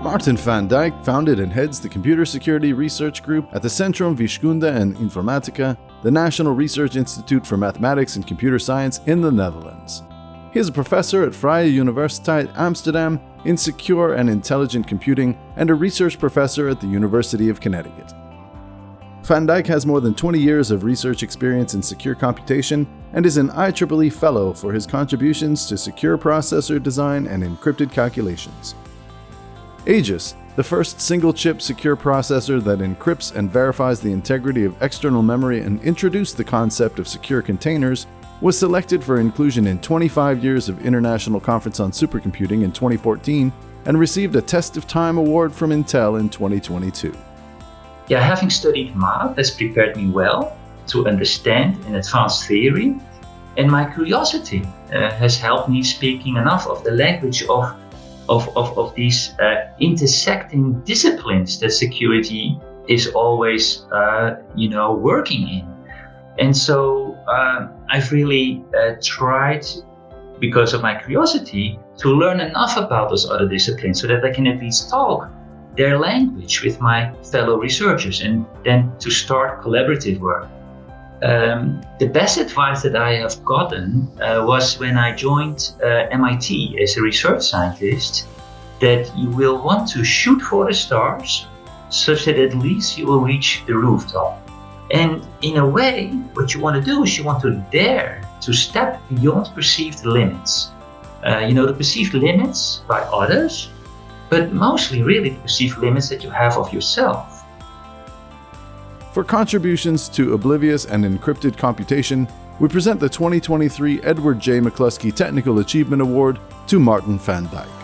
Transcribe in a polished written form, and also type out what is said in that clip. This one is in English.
Marten van Dijk founded and heads the Computer Security Research Group at the Centrum Wiskunde en Informatica, the National Research Institute for Mathematics and Computer Science in the Netherlands. He is a professor at Vrije Universiteit Amsterdam in Secure and Intelligent Computing and a research professor at the University of Connecticut. Van Dijk has more than 20 years of research experience in secure computation and is an IEEE Fellow for his contributions to secure processor design and encrypted calculations. Aegis, the first single-chip secure processor that encrypts and verifies the integrity of external memory and introduced the concept of secure containers, was selected for inclusion in 25 years of International Conference on Supercomputing in 2014 and received a Test of Time award from Intel in 2022. Yeah, having studied math has prepared me well to understand and advance theory, and my curiosity has helped me speaking enough of the language of these intersecting disciplines that security is always, working in. And so I've really tried, because of my curiosity, to learn enough about those other disciplines so that I can at least talk their language with my fellow researchers and then to start collaborative work. The best advice that I have gotten was when I joined MIT as a research scientist, that you will want to shoot for the stars such that at least you will reach the rooftop. And in a way, what you want to do is you want to dare to step beyond perceived limits. The perceived limits by others, but mostly really the perceived limits that you have of yourself. For contributions to oblivious and encrypted computation, we present the 2023 Edward J. McCluskey Technical Achievement Award to Marten van Dijk.